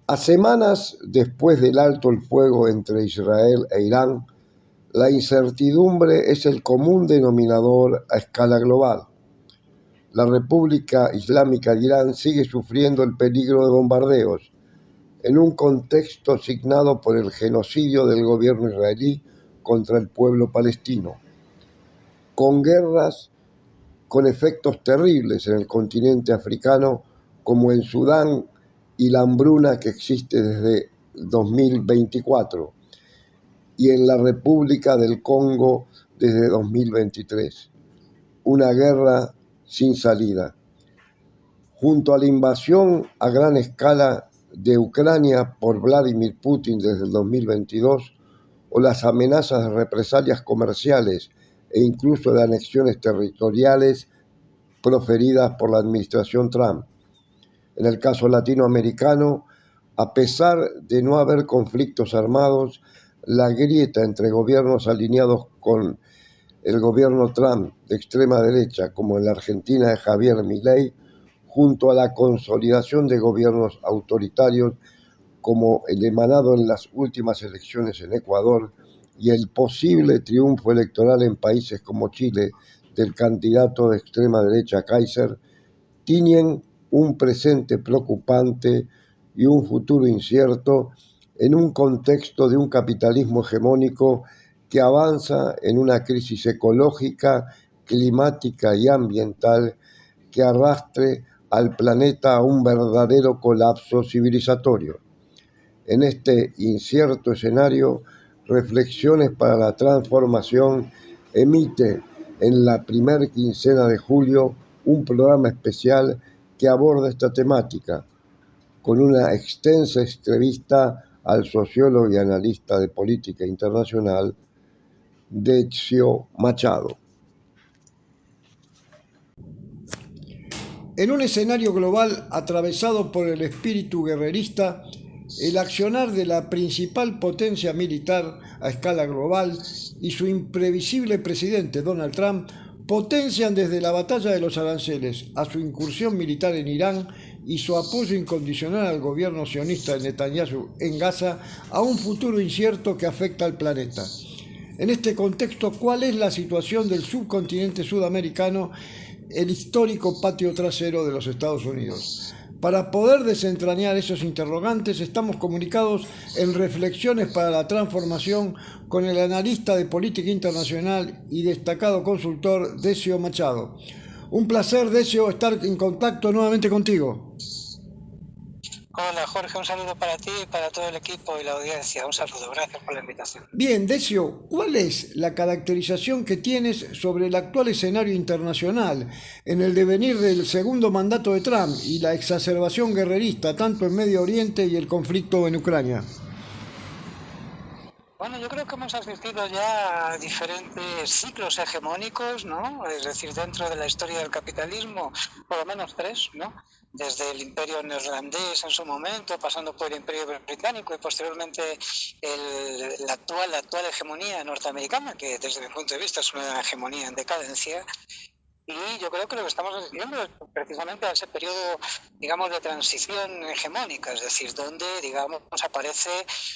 A semanas después del alto el fuego entre Israel e Irán, la incertidumbre es el común denominador a escala global. La República Islámica de Irán sigue sufriendo el peligro de bombardeos, en un contexto signado por el genocidio del gobierno israelí contra el pueblo palestino, con guerras con efectos terribles en el continente africano, como en Sudán, y la hambruna que existe desde 2024, y en la República del Congo desde 2023. Una guerra sin salida. Junto a la invasión a gran escala de Ucrania por Vladimir Putin desde el 2022, o las amenazas de represalias comerciales e incluso de anexiones territoriales proferidas por la administración Trump. En el caso latinoamericano, a pesar de no haber conflictos armados, la grieta entre gobiernos alineados con el gobierno Trump de extrema derecha, como en la Argentina de Javier Milei, junto a la consolidación de gobiernos autoritarios como el emanado en las últimas elecciones en Ecuador y el posible triunfo electoral en países como Chile del candidato de extrema derecha Kaiser, tiñen un presente preocupante y un futuro incierto en un contexto de un capitalismo hegemónico que avanza en una crisis ecológica, climática y ambiental que arrastre al planeta a un verdadero colapso civilizatorio. En este incierto escenario, Reflexiones para la Transformación emite en la primera quincena de julio un programa especial que aborda esta temática, con una extensa entrevista al sociólogo y analista de política internacional, Decio Machado. En un escenario global atravesado por el espíritu guerrerista, el accionar de la principal potencia militar a escala global y su imprevisible presidente Donald Trump potencian desde la batalla de los aranceles a su incursión militar en Irán y su apoyo incondicional al gobierno sionista de Netanyahu en Gaza a un futuro incierto que afecta al planeta. En este contexto, ¿cuál es la situación del subcontinente sudamericano, el histórico patio trasero de los Estados Unidos? Para poder desentrañar esos interrogantes, estamos comunicados en Reflexiones para la Transformación con el analista de política internacional y destacado consultor Decio Machado. Un placer, Decio, estar en contacto nuevamente contigo. Hola Jorge, un saludo para ti y para todo el equipo y la audiencia. Un saludo, gracias por la invitación. Bien, Decio, ¿cuál es la caracterización que tienes sobre el actual escenario internacional en el devenir del segundo mandato de Trump y la exacerbación guerrerista tanto en Medio Oriente y el conflicto en Ucrania? Bueno, yo creo que hemos asistido ya a diferentes ciclos hegemónicos, ¿no? Es decir, dentro de la historia del capitalismo, por lo menos tres, ¿no? Desde el imperio neerlandés en su momento, pasando por el imperio británico y posteriormente la actual hegemonía norteamericana, que desde mi punto de vista es una hegemonía en decadencia. Y yo creo que lo que estamos asistiendo es precisamente a ese periodo, digamos, de transición hegemónica, es decir, donde, digamos, aparece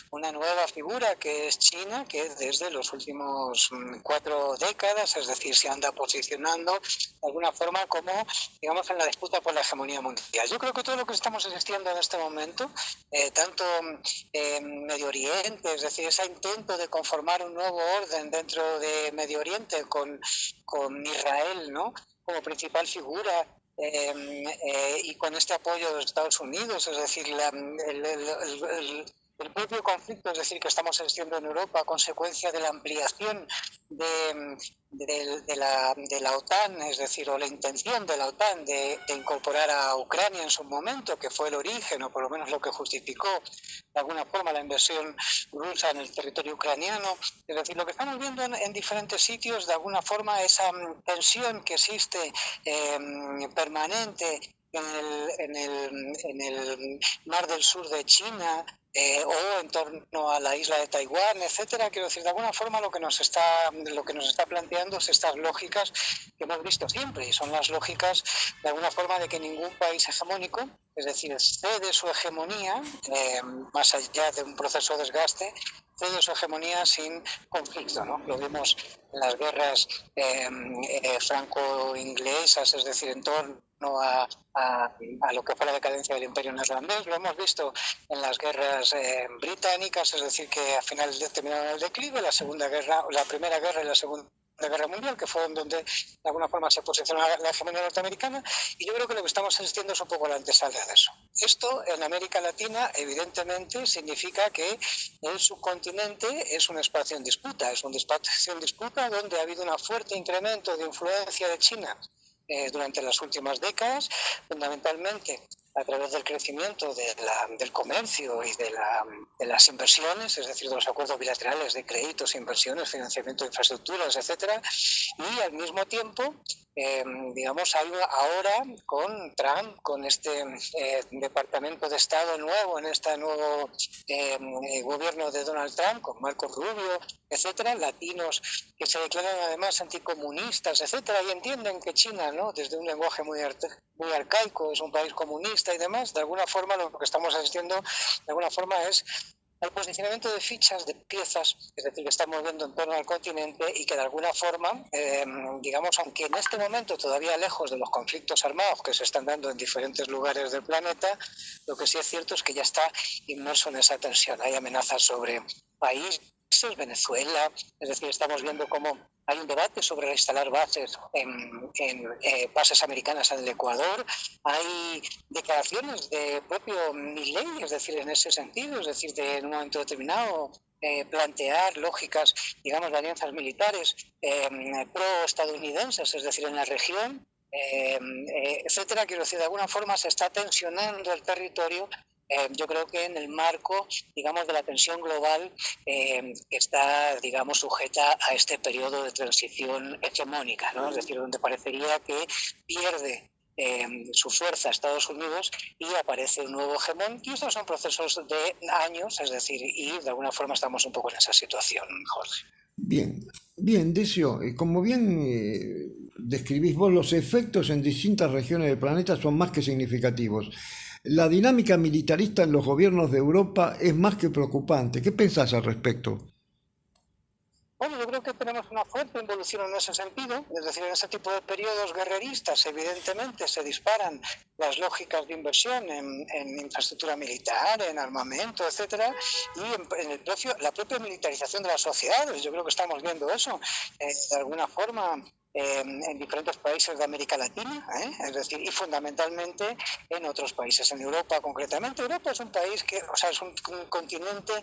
una nueva figura que es China, que desde los últimos 4 décadas, es decir, se anda posicionando de alguna forma como, digamos, en la disputa por la hegemonía mundial. Yo creo que todo lo que estamos asistiendo en este momento, tanto en Medio Oriente, es decir, ese intento de conformar un nuevo orden dentro de Medio Oriente con Israel, ¿no?, como principal figura, y con este apoyo de los Estados Unidos, es decir, el propio conflicto, es decir, que estamos asistiendo en Europa a consecuencia de la ampliación de la OTAN, es decir, o la intención de la OTAN de incorporar a Ucrania en su momento, que fue el origen, o por lo menos lo que justificó de alguna forma la invasión rusa en el territorio ucraniano. Es decir, lo que estamos viendo en diferentes sitios, de alguna forma, esa tensión que existe permanente en el Mar del Sur de China, o en torno a la isla de Taiwán, etcétera. Quiero decir, de alguna forma lo que nos está planteando es estas lógicas que hemos visto siempre, y son las lógicas de alguna forma de que ningún país hegemónico, es decir, cede su hegemonía, más allá de un proceso de desgaste, cede su hegemonía sin conflicto, ¿no? Lo vimos en las guerras franco-inglesas, es decir, en torno a lo que fue la decadencia del Imperio neerlandés. Lo hemos visto en las guerras británicas, es decir, que al final terminaron el declive, la Primera Guerra y la Segunda Guerra Mundial, que fue donde de alguna forma se posicionó la hegemonía norteamericana, y yo creo que lo que estamos asistiendo es un poco la antesala de eso. Esto en América Latina evidentemente significa que el subcontinente es un espacio en disputa, donde ha habido un fuerte incremento de influencia de China durante las últimas décadas, fundamentalmente a través del crecimiento del comercio y de las inversiones, es decir, de los acuerdos bilaterales de créditos, inversiones, financiamiento de infraestructuras, etcétera, y al mismo tiempo, digamos, hay ahora con Trump, con este Departamento de Estado nuevo, en este nuevo gobierno de Donald Trump, con Marco Rubio, etcétera, latinos que se declaran además anticomunistas, etcétera, y entienden que China, ¿no?, desde un lenguaje muy arcaico, es un país comunista y demás. De alguna forma lo que estamos asistiendo de alguna forma es al posicionamiento de fichas, de piezas, es decir, que estamos viendo en torno al continente y que de alguna forma, digamos, aunque en este momento todavía lejos de los conflictos armados que se están dando en diferentes lugares del planeta, lo que sí es cierto es que ya está inmerso en esa tensión. Hay amenazas sobre países, Venezuela, es decir, estamos viendo cómo hay un debate sobre instalar bases bases americanas en el Ecuador. Hay declaraciones de propio Milei, es decir, en ese sentido, es decir, de en un momento determinado plantear lógicas, digamos, de alianzas militares pro-estadounidenses, es decir, en la región, etcétera. Quiero decir, de alguna forma se está tensionando el territorio. Yo creo que en el marco, digamos, de la tensión global que está, digamos, sujeta a este periodo de transición hegemónica, ¿no? Es decir, donde parecería que pierde su fuerza Estados Unidos y aparece un nuevo hegemón, y estos son procesos de años, es decir, y de alguna forma estamos un poco en esa situación, Jorge. Bien, bien, Decio, como bien describís vos, los efectos en distintas regiones del planeta son más que significativos. La dinámica militarista en los gobiernos de Europa es más que preocupante. ¿Qué pensás al respecto? Bueno, yo creo que tenemos una fuerte involución en ese sentido, es decir, en ese tipo de periodos guerreristas evidentemente se disparan las lógicas de inversión en infraestructura militar, en armamento, etcétera, y en la propia militarización de las sociedades. Yo creo que estamos viendo eso de alguna forma en diferentes países de América Latina, es decir, y fundamentalmente en otros países, en Europa concretamente. Europa es un país que, o sea, es un continente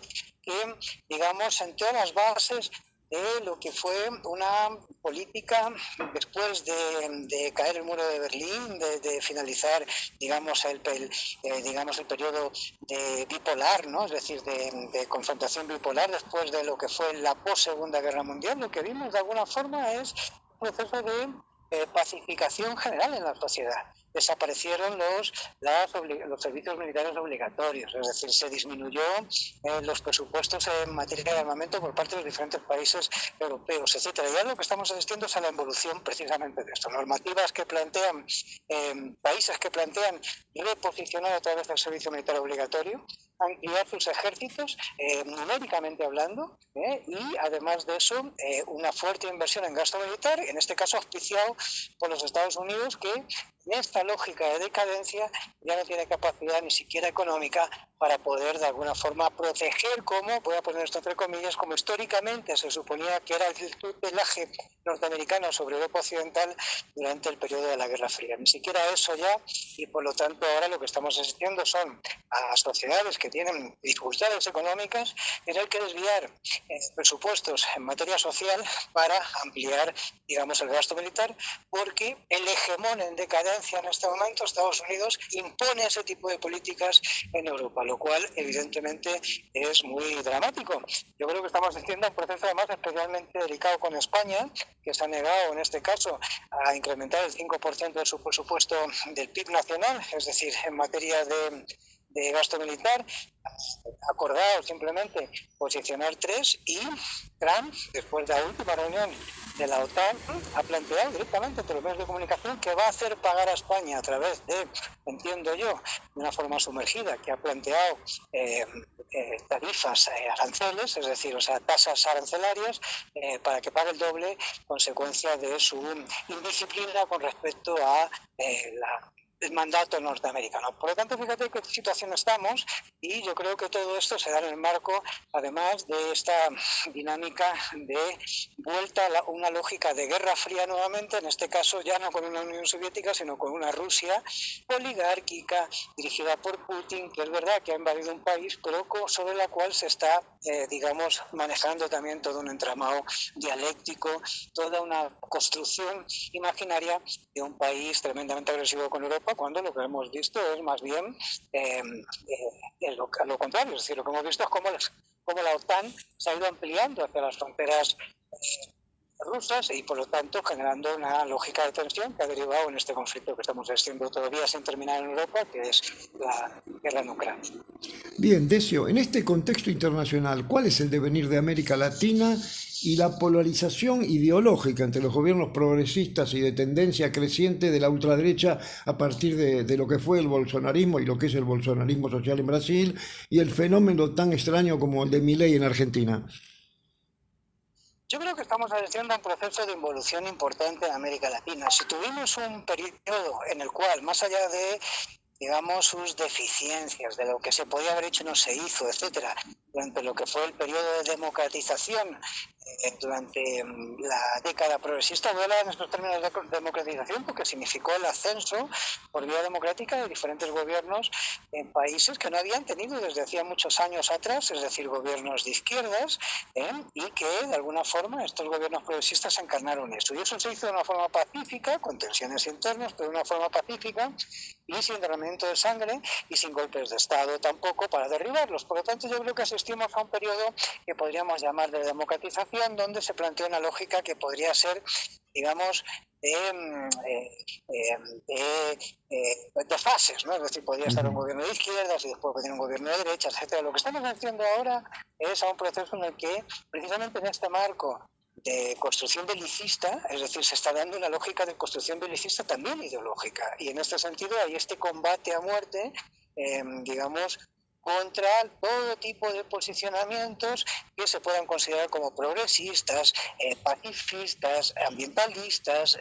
que, digamos, sentó las bases de lo que fue una política después de caer el muro de Berlín, de finalizar, digamos, el periodo bipolar, ¿no? Es decir, de confrontación bipolar después de lo que fue la post-Segunda Guerra Mundial. Lo que vimos de alguna forma es un proceso de pacificación general en la sociedad. Desaparecieron los servicios militares obligatorios, es decir, se disminuyó los presupuestos en materia de armamento por parte de los diferentes países europeos, etcétera. Y lo que estamos asistiendo es a la evolución precisamente de esto. Normativas que plantean, países que plantean reposicionar otra vez el servicio militar obligatorio, ampliar sus ejércitos, numéricamente hablando, y además de eso, una fuerte inversión en gasto militar, en este caso auspiciado por los Estados Unidos, que en esta lógica de decadencia ya no tiene capacidad ni siquiera económica para poder de alguna forma proteger, como, voy a poner esto entre comillas, como históricamente se suponía que era el tutelaje norteamericano sobre Europa Occidental durante el periodo de la Guerra Fría. Ni siquiera eso ya, y por lo tanto ahora lo que estamos asistiendo son a sociedades que tienen dificultades económicas, tener que desviar presupuestos en materia social para ampliar, digamos, el gasto militar, porque el hegemón en decadencia en este momento, Estados Unidos, impone ese tipo de políticas en Europa, lo cual evidentemente es muy dramático. Yo creo que estamos asistiendo a un proceso además especialmente delicado con España, que se ha negado en este caso a incrementar el 5% de su presupuesto del PIB nacional, es decir, en materia de gasto militar, acordado simplemente posicionar 3, y Trump, después de la última reunión de la OTAN ha planteado directamente por los medios de comunicación que va a hacer pagar a España a través de, entiendo yo, de una forma sumergida, que ha planteado tarifas aranceles, es decir, o sea, tasas arancelarias para que pague el doble, consecuencia de su indisciplina con respecto a el mandato norteamericano. Por lo tanto, fíjate en qué situación estamos, y yo creo que todo esto se da en el marco, además de esta dinámica de vuelta a una lógica de guerra fría nuevamente, en este caso ya no con una Unión Soviética, sino con una Rusia oligárquica dirigida por Putin, que es verdad que ha invadido un país, pero sobre la cual se está, digamos, manejando también todo un entramado dialéctico, toda una construcción imaginaria de un país tremendamente agresivo con Europa, cuando lo que hemos visto es más bien lo contrario. Es decir, lo que hemos visto es cómo la OTAN se ha ido ampliando hacia las fronteras rusas y, por lo tanto, generando una lógica de tensión que ha derivado en este conflicto que estamos asistiendo todavía sin terminar en Europa, que es la guerra en Ucrania. Bien, Decio, en este contexto internacional, ¿cuál es el devenir de América Latina y la polarización ideológica entre los gobiernos progresistas y de tendencia creciente de la ultraderecha a partir de lo que fue el bolsonarismo y lo que es el bolsonarismo social en Brasil y el fenómeno tan extraño como el de Milei en Argentina? Yo creo que estamos asistiendo a un proceso de involución importante en América Latina. Si tuvimos un periodo en el cual, más allá de, digamos, sus deficiencias, de lo que se podía haber hecho y no se hizo, etcétera, durante lo que fue el periodo de democratización, durante la década progresista, voy a hablar en estos términos de democratización porque significó el ascenso por vía democrática de diferentes gobiernos en países que no habían tenido desde hacía muchos años atrás, es decir, gobiernos de izquierdas, y que de alguna forma estos gobiernos progresistas encarnaron eso. Y eso se hizo de una forma pacífica, con tensiones internas, pero de una forma pacífica y sin derramamiento de sangre y sin golpes de Estado tampoco para derribarlos. Por lo tanto, yo creo que asistimos a un periodo que podríamos llamar de democratización, donde se plantea una lógica que podría ser, digamos, de fases, ¿no? Es decir, podría estar un gobierno de izquierdas y después venir un gobierno de derechas, etcétera. Lo que estamos haciendo ahora es a un proceso en el que, precisamente en este marco de construcción belicista, es decir, se está dando una lógica de construcción belicista también ideológica, y en este sentido hay este combate a muerte, digamos, contra todo tipo de posicionamientos que se puedan considerar como progresistas, pacifistas, ambientalistas,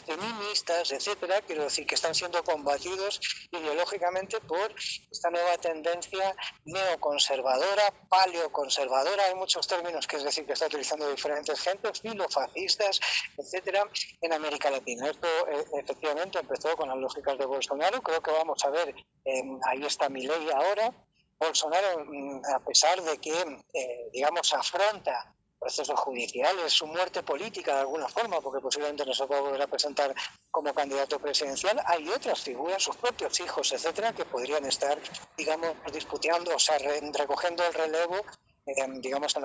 feministas, etcétera. Quiero decir que están siendo combatidos ideológicamente por esta nueva tendencia neoconservadora, paleoconservadora, hay muchos términos, que es decir, que está utilizando diferentes gentes, filofascistas, etcétera, en América Latina. Esto efectivamente empezó con las lógicas de Bolsonaro. Creo que vamos a ver, ahí está Milei ahora. Bolsonaro, a pesar de que, digamos, afronta procesos judiciales, su muerte política de alguna forma, porque posiblemente no se pueda volver a presentar como candidato presidencial, hay otras figuras, sus propios hijos, etcétera, que podrían estar, digamos, disputando, o sea, recogiendo el relevo, digamos, en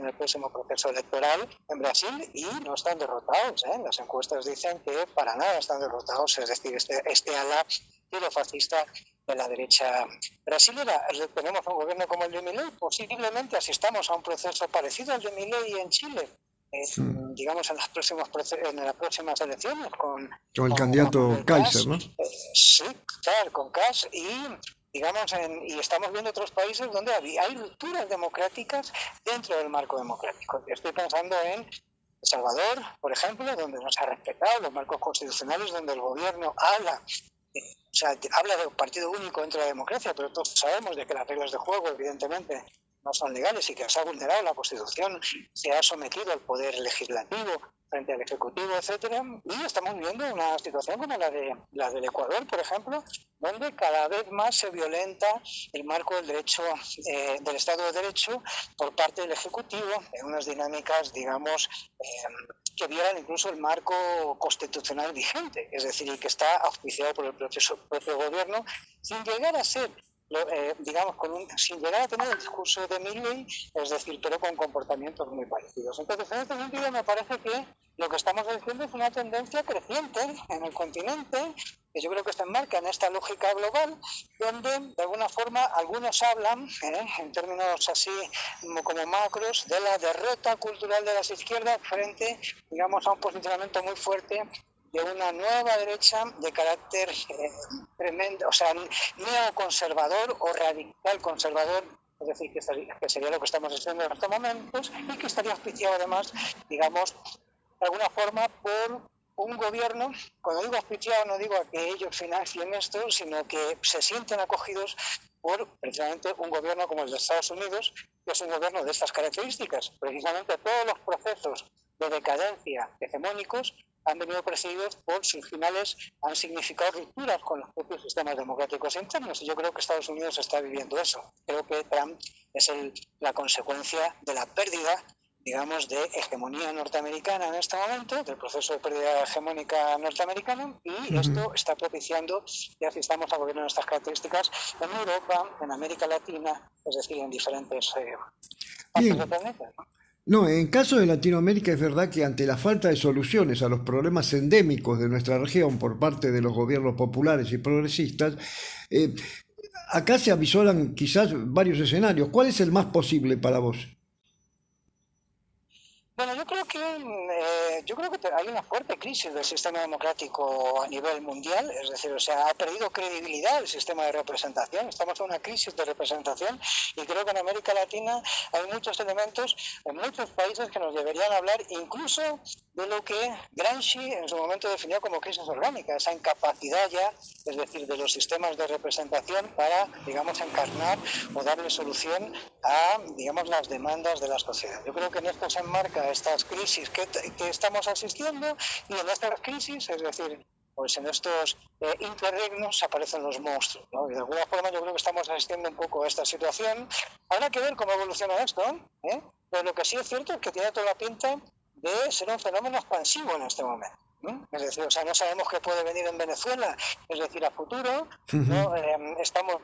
el próximo proceso electoral en Brasil, y no están derrotados. Las encuestas dicen que para nada están derrotados, es decir, este ala filofascista de la derecha brasilera. Tenemos un gobierno como el de Milei, posiblemente asistamos a un proceso parecido al de Milei en Chile, digamos, en las próximas elecciones con el candidato Kaiser, ¿no? Sí, claro, con Kass, y digamos, y estamos viendo otros países donde hay rupturas democráticas dentro del marco democrático. Estoy pensando en El Salvador, por ejemplo, donde no se ha respetado los marcos constitucionales, donde el gobierno habla de un partido único dentro de la democracia, pero todos sabemos de que las reglas de juego, evidentemente, no son legales y que se ha vulnerado la Constitución, se ha sometido al poder legislativo frente al Ejecutivo, etcétera, y estamos viviendo una situación como la del Ecuador, por ejemplo, donde cada vez más se violenta el marco del derecho, del Estado de Derecho por parte del Ejecutivo, en unas dinámicas, digamos, que violan incluso el marco constitucional vigente, es decir, y que está auspiciado por el propio gobierno, sin llegar a ser digamos, sin llegar a tener el discurso de Milley, es decir, pero con comportamientos muy parecidos. Entonces, en este sentido, me parece que lo que estamos diciendo es una tendencia creciente en el continente, que yo creo que se enmarca en esta lógica global, donde de alguna forma algunos hablan, en términos así como macros, de la derrota cultural de las izquierdas frente, digamos, a un posicionamiento muy fuerte de una nueva derecha de carácter tremendo, o sea, neoconservador o radical conservador, es decir, que sería lo que estamos haciendo en estos momentos, y que estaría auspiciado además, digamos, de alguna forma por un gobierno. Cuando digo auspiciado no digo a que ellos financien esto, sino que se sienten acogidos por precisamente un gobierno como el de Estados Unidos, que es un gobierno de estas características. Precisamente todos los procesos de decadencia hegemónicos han venido presididos por sus finales, han significado rupturas con los propios sistemas democráticos internos, y yo creo que Estados Unidos está viviendo eso. Creo que Trump es la consecuencia de la pérdida, digamos, de hegemonía norteamericana en este momento, del proceso de pérdida hegemónica norteamericana, y esto está propiciando que asistamos a gobiernos de estas características en Europa, en América Latina, es decir, en diferentes partes del planeta, ¿no? No, en caso de Latinoamérica es verdad que ante la falta de soluciones a los problemas endémicos de nuestra región por parte de los gobiernos populares y progresistas, eh, acá se avisoran quizás varios escenarios. ¿Cuál es el más posible para vos? Bueno, yo creo que hay una fuerte crisis del sistema democrático a nivel mundial, es decir, o sea, ha perdido credibilidad el sistema de representación, estamos en una crisis de representación, y creo que en América Latina hay muchos elementos en muchos países que nos deberían hablar incluso de lo que Gramsci en su momento definió como crisis orgánica, esa incapacidad ya, es decir, de los sistemas de representación para, digamos, encarnar o darle solución a, digamos, las demandas de la sociedad. Yo creo que en esto se enmarca estas crisis que estamos asistiendo, y en estas crisis, es decir, pues en estos interregnos aparecen los monstruos, ¿no? Y de alguna forma yo creo que estamos asistiendo un poco a esta situación. Habrá que ver cómo evoluciona esto, pero lo que sí es cierto es que tiene toda la pinta de ser un fenómeno expansivo en este momento, ¿no? Es decir, o sea, no sabemos qué puede venir en Venezuela, es decir, a futuro, ¿no? Estamos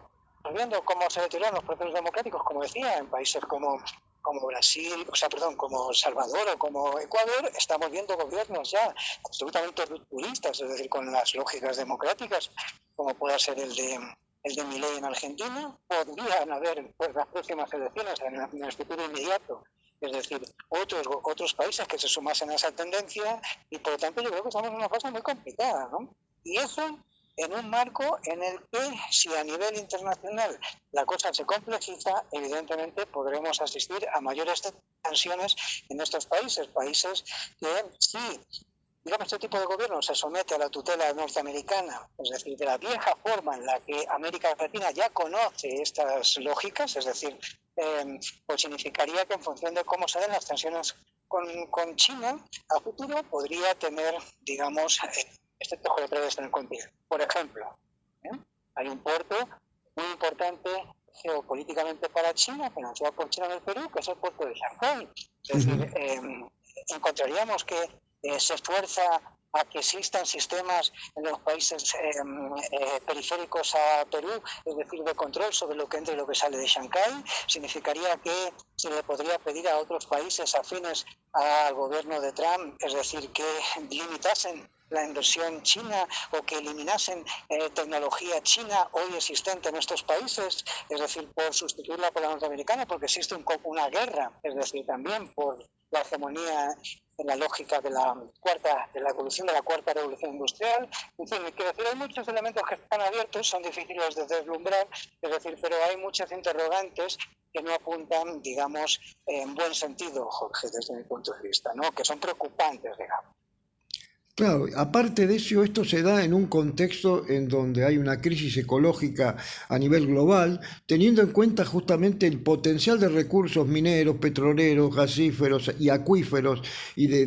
viendo cómo se deterioran los procesos democráticos, como decía, en países como Brasil, como Salvador o como Ecuador. Estamos viendo gobiernos ya absolutamente rupturistas, es decir, con las lógicas democráticas, como pueda ser el de Milei en Argentina. Podrían haber, pues, las próximas elecciones en el futuro inmediato, es decir, otros países que se sumasen a esa tendencia, y por lo tanto yo creo que estamos en una fase muy complicada, ¿no? Y eso en un marco en el que, si a nivel internacional la cosa se complejiza, evidentemente podremos asistir a mayores tensiones en estos países que, sí, digamos, este tipo de gobierno se somete a la tutela norteamericana, es decir, de la vieja forma en la que América Latina ya conoce estas lógicas, es decir, pues significaría que en función de cómo se den las tensiones con China, a futuro podría tener, digamos, efectos colaterales en el continente. Por ejemplo, hay un puerto muy importante geopolíticamente para China, financiado por China en el Perú, que es el puerto de Shanghái. Es decir, encontraríamos que se esfuerza a que existan sistemas en los países periféricos a Perú, es decir, de control sobre lo que entra y lo que sale de Shanghái. Significaría que se le podría pedir a otros países afines al gobierno de Trump, es decir, que limitasen la inversión china o que eliminasen tecnología china hoy existente en estos países, es decir, por sustituirla por la norteamericana, porque existe una guerra, es decir, también por la hegemonía en la lógica de la evolución de la cuarta revolución industrial. En fin, quiero decir, hay muchos elementos que están abiertos, son difíciles de deslumbrar, es decir, pero hay muchas interrogantes que no apuntan, digamos, en buen sentido, Jorge, desde mi punto de vista, ¿no? Que son preocupantes, digamos. Claro, aparte de eso, esto se da en un contexto en donde hay una crisis ecológica a nivel global, teniendo en cuenta justamente el potencial de recursos mineros, petroleros, gasíferos y acuíferos y de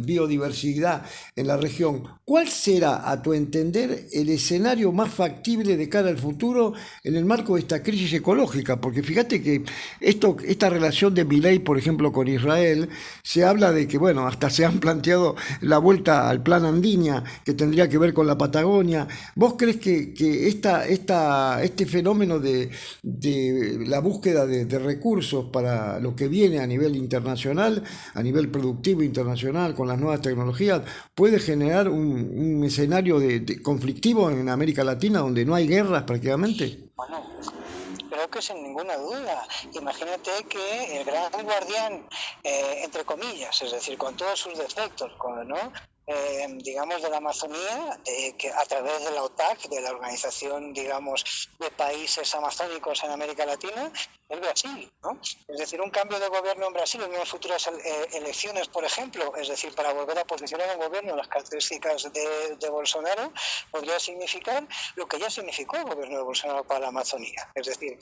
biodiversidad en la región. ¿Cuál será, a tu entender, el escenario más factible de cara al futuro en el marco de esta crisis ecológica? Porque fíjate que esta relación de Milei, por ejemplo, con Israel, se habla de que, bueno, hasta se se han planteado la vuelta al plan Andiña, que tendría que ver con la Patagonia. ¿Vos crees que este fenómeno de la búsqueda de recursos para lo que viene a nivel internacional, a nivel productivo internacional, con las nuevas tecnologías, puede generar un escenario de conflictivo en América Latina donde no hay guerras prácticamente? Bueno, creo que sin ninguna duda. Imagínate que el gran guardián, entre comillas, es decir, con todos sus defectos, ¿no? Digamos, de la Amazonía, que a través de la OTAC, de la Organización, digamos, de Países Amazónicos en América Latina, es Brasil, ¿no? Es decir, un cambio de gobierno en Brasil en unas futuras elecciones, por ejemplo, es decir, para volver a posicionar al gobierno las características de Bolsonaro, podría significar lo que ya significó el gobierno de Bolsonaro para la Amazonía. Es decir,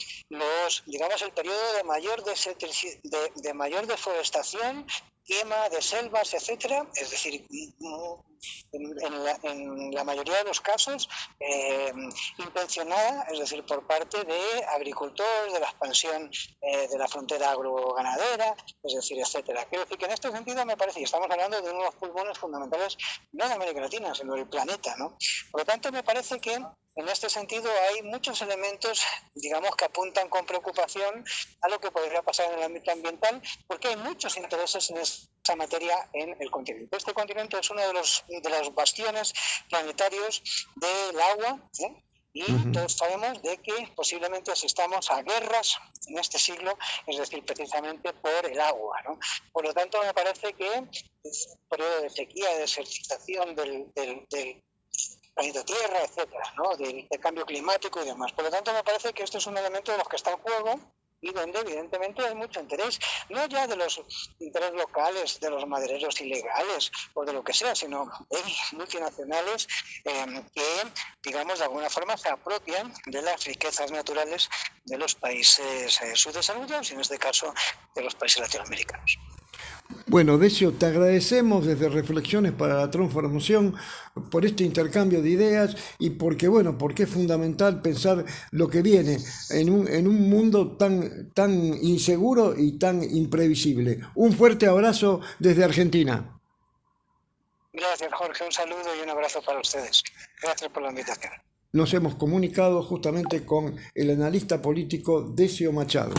digamos, el periodo de mayor deforestación, quema de selvas, etcétera, es decir, en la mayoría de los casos intencionada, es decir, por parte de agricultores, de la expansión de la frontera agroganadera, es decir, etcétera. Quiero decir que en este sentido me parece, y estamos hablando de uno de los pulmones fundamentales no de América Latina, sino del planeta, ¿no? Por lo tanto, me parece que en este sentido hay muchos elementos, digamos, que apuntan con preocupación a lo que podría pasar en el ámbito ambiental, porque hay muchos intereses en esa materia en el continente. Este continente es uno de los bastiones planetarios del agua, ¿eh? Y todos sabemos de que posiblemente asistamos a guerras en este siglo, es decir, precisamente por el agua, ¿no? Por lo tanto, me parece que es un periodo de sequía, de desertización del planeta Tierra, etcétera, ¿no? Del cambio climático y demás. Por lo tanto, me parece que esto es un elemento de los que está en juego y donde evidentemente hay mucho interés, no ya de los intereses locales, de los madereros ilegales o de lo que sea, sino de multinacionales que, digamos, de alguna forma se apropian de las riquezas naturales de los países subdesarrollados y en este caso de los países latinoamericanos. Bueno, Decio, te agradecemos desde Reflexiones para la Transformación por este intercambio de ideas y porque, bueno, porque es fundamental pensar lo que viene en un mundo tan inseguro y tan imprevisible. Un fuerte abrazo desde Argentina. Gracias, Jorge. Un saludo y un abrazo para ustedes. Gracias por la invitación. Nos hemos comunicado justamente con el analista político Decio Machado.